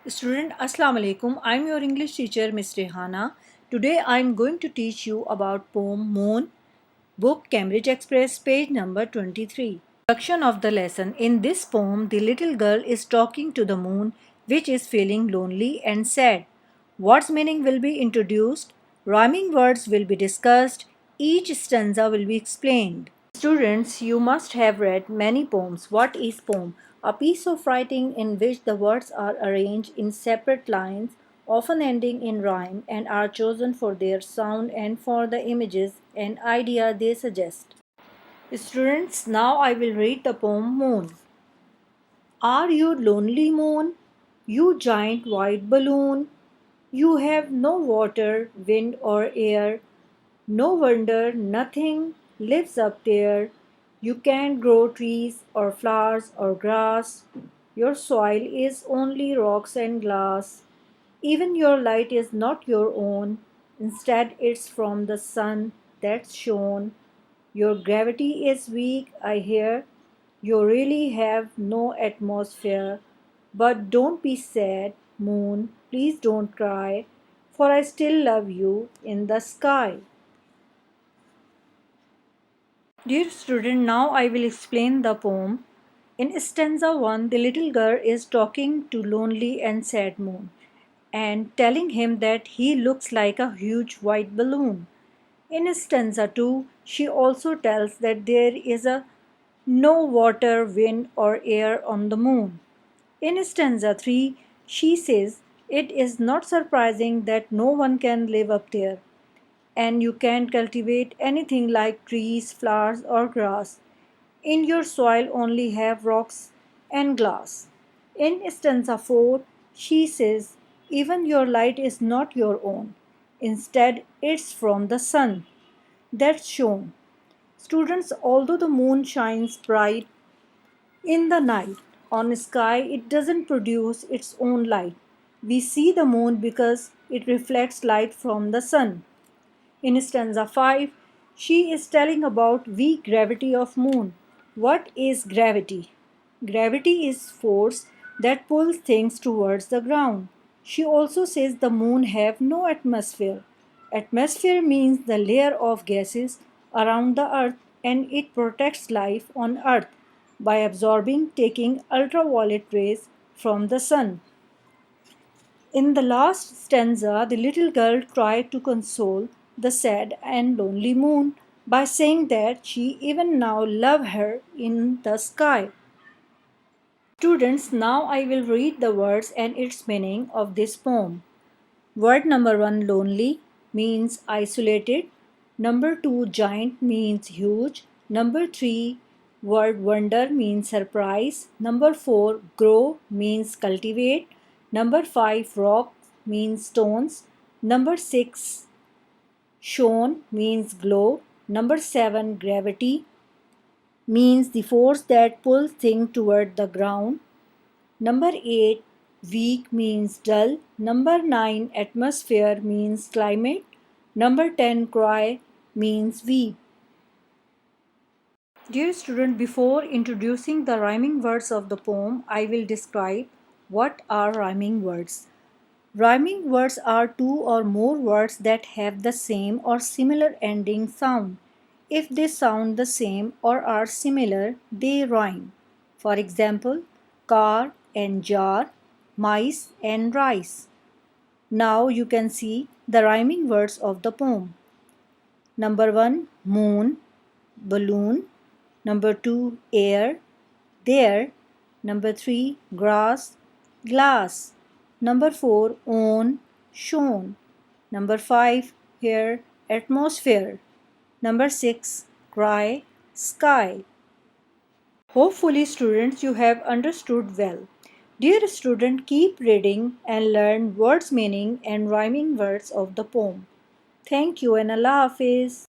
Student Assalamu alaikum. I'm your English teacher Miss Rehana. Today I'm going to teach you about poem Moon, book Cambridge Express, page number 23. Introduction of the lesson. In this poem, the little girl is talking to the moon, which is feeling lonely and sad. Words meaning will be introduced, rhyming words will be discussed, each stanza will be explained. Students, you must have read many poems. What is poem? A piece of writing in which the words are arranged in separate lines, often ending in rhyme, and are chosen for their sound and for the images and idea they suggest. Students, now I will read the poem Moon. Are you lonely, moon? You giant white balloon. You have no water, wind, or air. No wonder nothing lives up there. You can't grow trees or flowers or grass. Your soil is only rocks and glass. Even your light is not your own. Instead, it's from the sun that's shone. Your gravity is weak, I hear. You really have no atmosphere. But don't be sad, moon. Please don't cry, for I still love you in the sky. Dear student, now I will explain the poem. In stanza 1, the little girl is talking to lonely and sad moon and telling him that he looks like a huge white balloon. In stanza 2, she also tells that there is no water, wind, or air on the moon. In stanza 3, she says it is not surprising that no one can live up there, and you can't cultivate anything like trees, flowers, or grass. In your soil only have rocks and glass. In stanza 4, she says, even your light is not your own. Instead, it's from the sun. That's shown. Students, although the moon shines bright in the night on sky, it doesn't produce its own light. We see the moon because it reflects light from the sun. In stanza 5, she is telling about weak gravity of moon. What is gravity? Gravity is force that pulls things towards the ground. She also says the moon have no atmosphere. Atmosphere means the layer of gases around the earth, and it protects life on earth by absorbing taking ultraviolet rays from the sun. In the last stanza, the little girl tried to console the sad and lonely moon by saying that she even now loves her in the sky. Students, now I will read the words and its meaning of this poem. Word number 1, lonely, means isolated. Number 2, giant, means huge. Number 3, word wonder, means surprise. Number 4, grow, means cultivate. Number 5, rock, means stones. Number 6, shone, means glow. Number 7, gravity, means the force that pulls things toward the ground. Number 8, weak, means dull. Number 9, atmosphere, means climate. Number 10, cry, means weep. Dear student, before introducing the rhyming words of the poem, I will describe what are rhyming words. Rhyming words are two or more words that have the same or similar ending sound. If they sound the same or are similar, they rhyme. For example, car and jar, mice and rice. Now you can see the rhyming words of the poem. Number 1, moon, balloon. Number 2, air, there. Number 3, grass, glass. Number 4, own, shown. Number 5, hair, atmosphere. Number 6, cry, sky. Hopefully students you have understood well. Dear student, keep reading and learn words meaning and rhyming words of the poem. Thank you and Allah Hafiz.